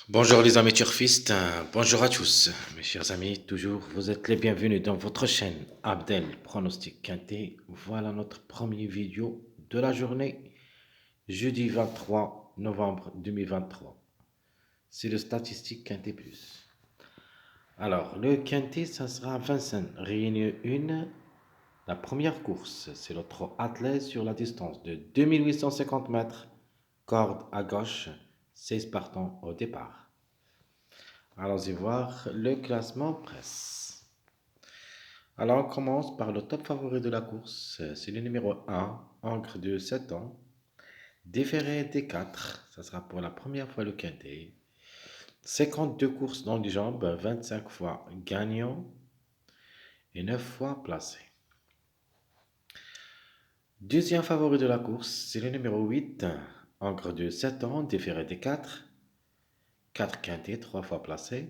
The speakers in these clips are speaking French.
Bonjour les amis turfistes, bonjour à tous. Mes chers amis, toujours vous êtes les bienvenus dans votre chaîne Abdel Pronostic Quintet. Voilà notre première vidéo de la journée, jeudi 23 novembre 2023. C'est le statistique Quintet Plus. Alors, le Quintet, ça sera à Vincennes, Réunion 1, la première course. C'est le trot attelé sur la distance de 2850 mètres, corde à gauche, 16 partants au départ. Allons-y voir le classement presse. Alors, on commence par le top favori de la course. C'est le numéro 1, Ancre de 7 ans. Déféré des 4, ça sera pour la première fois le quintet. 52 courses dans les jambes, 25 fois gagnant et 9 fois placé. Deuxième favori de la course, c'est le numéro 8, Ancre de 7 ans, déféré des 4. 4 quintets, 3 fois placé.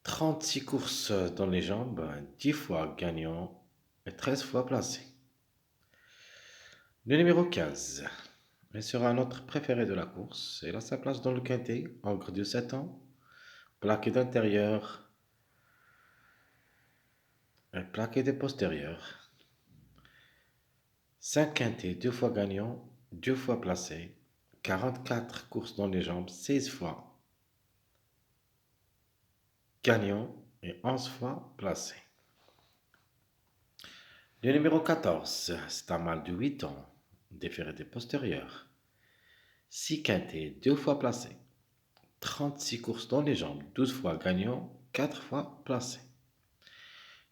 36 courses dans les jambes, 10 fois gagnant et 13 fois placé. Le numéro 15, il sera notre préféré de la course. Il a sa place dans le quintet, encre de 7 ans, plaqué d'intérieur et plaqué de postérieur. 5 quintets, 2 fois gagnant, 2 fois placé, 44 courses dans les jambes, 16 fois gagnant et 11 fois placé. Le numéro 14, c'est un mâle de 8 ans, déféré des postérieurs. 6 quintets, 2 fois placé. 36 courses dans les jambes, 12 fois gagnant, 4 fois placé.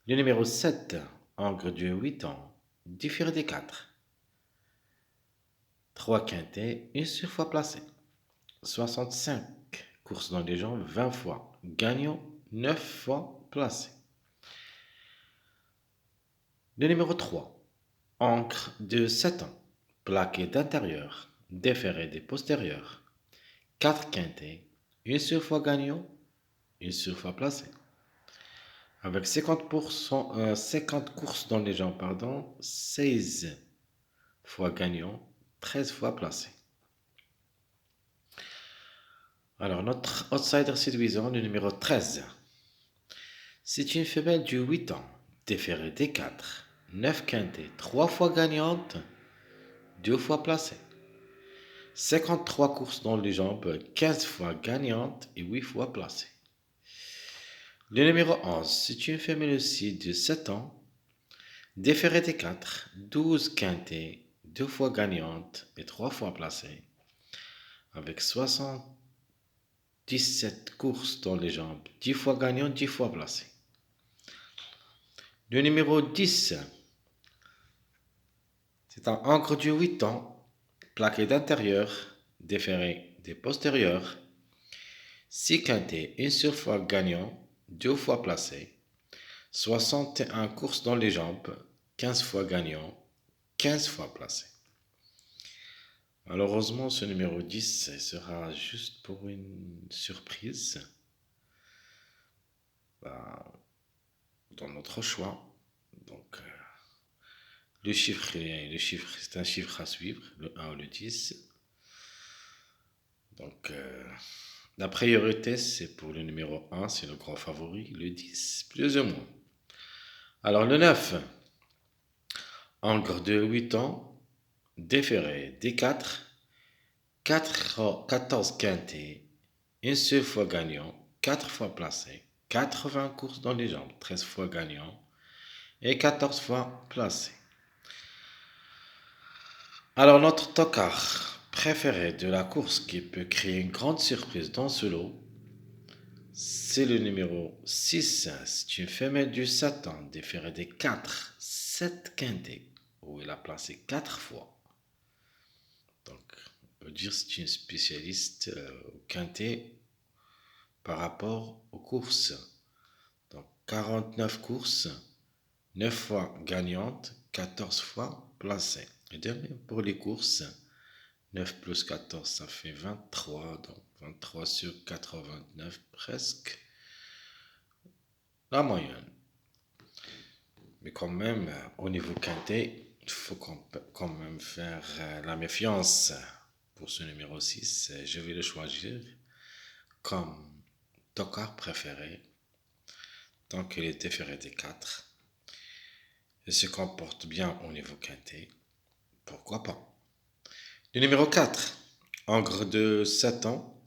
Le numéro 7, Angre de 8 ans, différé des 4. 3 quintets, une seule fois placé. 65 courses dans les jambes, 20 fois gagnant, 9 fois placé. Le numéro 3, Ancre de 7 ans, plaqué d'intérieur, déféré des postérieurs. 4 quintets, une seule fois gagnant, une seule fois placé. Avec 50%, 50 courses dans les jambes, 16 fois gagnant, 13 fois placé. Alors, notre outsider séduisant, le numéro 13. C'est une femelle de 8 ans, déférée des 4, 9 quintets, 3 fois gagnante, 2 fois placée. 53 courses dans les jambes, 15 fois gagnante et 8 fois placée. Le numéro 11, c'est une femelle aussi de 7 ans, déféré des 4, 12 quintets, 2 fois gagnante et 3 fois placée, avec 77 courses dans les jambes, 10 fois gagnante, 10 fois placée. Le numéro 10, c'est un encre de 8 ans, plaqué d'intérieur, déféré des postérieurs, 6 quintets, une seule fois gagnant, 2 fois placé, 61 courses dans les jambes, 15 fois gagnant, 15 fois placé. Malheureusement, ce numéro 10 sera juste pour une surprise dans notre choix. Donc, le chiffre, c'est un chiffre à suivre, le 1 ou le 10. Donc, la priorité, c'est pour le numéro 1, c'est le grand favori, le 10, plus ou moins. Alors, le 9, encre de 8 ans, déféré, D4, 14 quintés, une seule fois gagnant, 4 fois placé, 80 courses dans les jambes, 13 fois gagnant et 14 fois placé. Alors notre tocard préféré de la course qui peut créer une grande surprise dans ce lot, c'est le numéro 6. C'est une femelle du 7 ans, déférée des 4, 7 quintés, où il a placé 4 fois. Donc, on peut dire que c'est une spécialiste au quintet par rapport aux courses. Donc, 49 courses, 9 fois gagnantes, 14 fois placées. Et dernier pour les courses, 9 plus 14, ça fait 23. Donc, 23 sur 89, presque la moyenne. Mais quand même, au niveau quintet, il faut quand même faire la méfiance pour ce numéro 6. Je vais le choisir. comme tocard préféré, tant qu'il est déféré des 4 et se comporte bien au niveau quinté, pourquoi pas. Le numéro 4, Angre de 7 ans,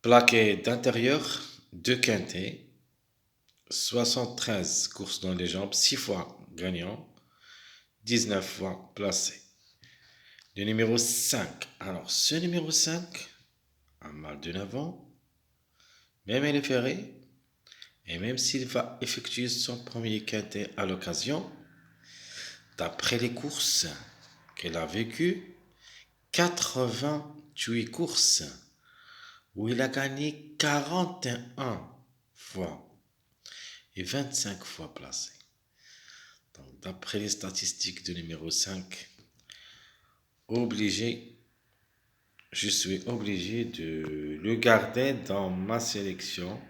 plaqué d'intérieur, 2 quintés, 73 courses dans les jambes, 6 fois gagnant, 19 fois placé. Le numéro 5. Alors, ce numéro 5, un mâle de 9 ans, même elle est ferrée, et même s'il va effectuer son premier quintet à l'occasion, d'après les courses qu'elle a vécues, 88 courses, où il a gagné 41 fois et 25 fois placé. Donc, d'après les statistiques du numéro 5, je suis obligé de le garder dans ma sélection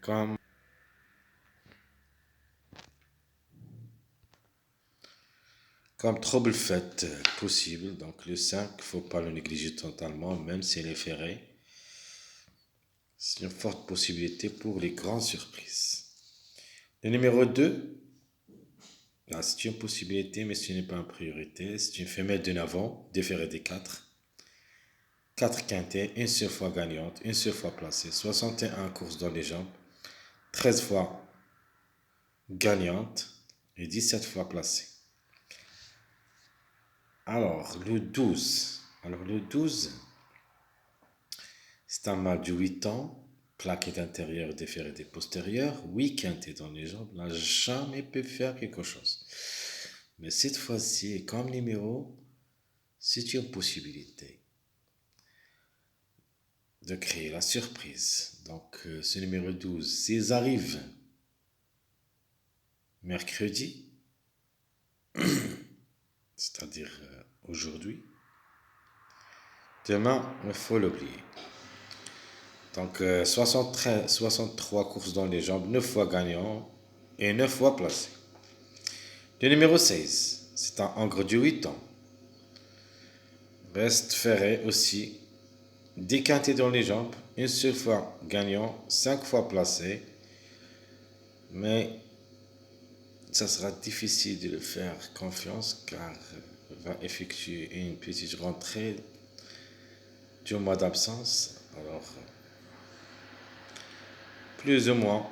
comme, comme trouble fait possible. Donc le 5, il ne faut pas le négliger totalement, même s'il est ferré. C'est une forte possibilité pour les grandes surprises. Le numéro 2, là, c'est une possibilité, mais ce n'est pas une priorité. C'est une femelle de 9 ans, déférée des 4. 4 quintets, une seule fois gagnante, une seule fois placée, 61 courses dans les jambes, 13 fois gagnante et 17 fois placée. Alors, le 12. C'est un mâle de 8 ans, plaqué d'intérieur, déféré des postérieurs, 8 quintés dans les jambes, n'a jamais pu faire quelque chose. Mais cette fois-ci, comme numéro, c'est une possibilité de créer la surprise. Donc, ce numéro 12, s'ils arrivent mercredi, c'est-à-dire aujourd'hui, demain, il faut l'oublier. Donc, 63 courses dans les jambes, 9 fois gagnant et 9 fois placé. Le numéro 16, c'est un Angre de 8 ans. Reste ferré aussi, décanté dans les jambes, une seule fois gagnant, 5 fois placé. Mais ça sera difficile de le faire confiance car il va effectuer une petite rentrée du mois d'absence. Alors, plus ou moins,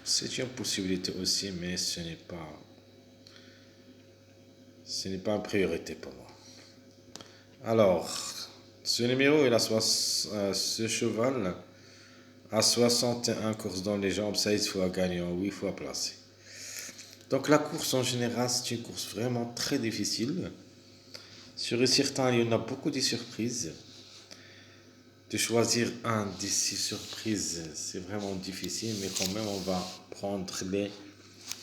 c'est une possibilité aussi, mais ce n'est pas une priorité pour moi. Alors, ce numéro, ce cheval a 61 courses dans les jambes, 16 fois gagnant, 8 fois placé. Donc la course en général, c'est une course vraiment très difficile. Sur certains, il y en a beaucoup de surprises. De choisir un de ces surprises, c'est vraiment difficile, mais quand même, on va prendre les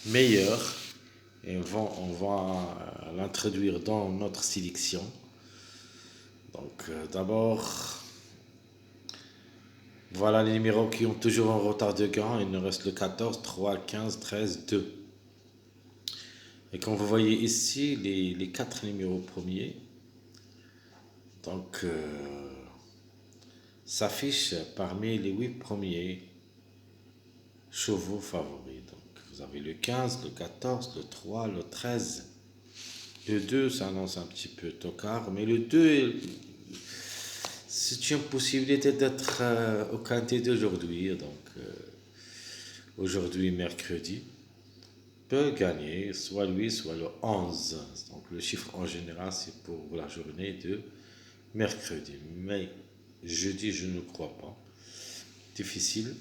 meilleurs et on va l'introduire dans notre sélection. Donc, d'abord, voilà les numéros qui ont toujours un retard de gain. Il nous reste le 14, 3, 15, 13, 2. Et comme vous voyez ici, les 4 numéros premiers, donc, s'affichent parmi les 8 premiers chevaux favoris. Donc, vous avez le 15, le 14, le 3, le 13. Le 2 s'annonce un petit peu tocard, mais le 2, c'est une possibilité d'être au quintet d'aujourd'hui. Donc, aujourd'hui, mercredi, peut gagner soit lui, soit le 11. Donc, le chiffre en général, c'est pour la journée de mercredi. Mais jeudi, je ne crois pas. Difficile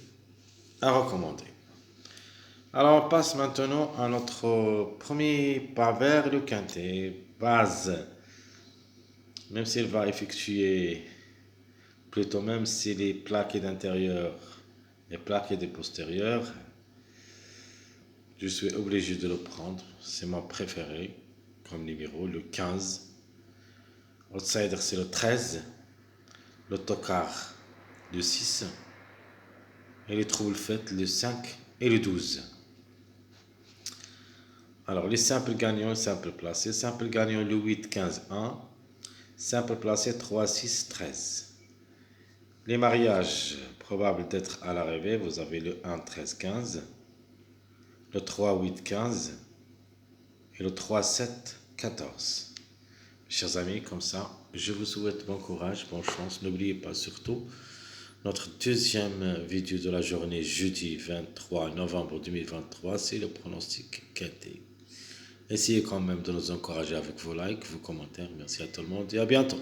à recommander. Alors, on passe maintenant à notre premier pas vers le quintet. Base. Même s'il va effectuer, plutôt même s'il est plaqué d'intérieur et plaqué de postérieur, je suis obligé de le prendre. C'est mon préféré comme numéro, le 15. Outsider, c'est le 13. Le tocard, le 6. Et les troubles faits, le 5 et le 12. Alors, les simples gagnants, simples placés. Simple gagnant, le 8, 15, 1. Simple placé, 3, 6, 13. Les mariages probables d'être à l'arrivée, vous avez le 1, 13, 15, le 3, 8, 15 et le 3, 7, 14. Chers amis, comme ça, je vous souhaite bon courage, bonne chance. N'oubliez pas surtout notre deuxième vidéo de la journée, jeudi 23 novembre 2023, c'est le pronostic quinté. Essayez quand même de nous encourager avec vos likes, vos commentaires. Merci à tout le monde et à bientôt.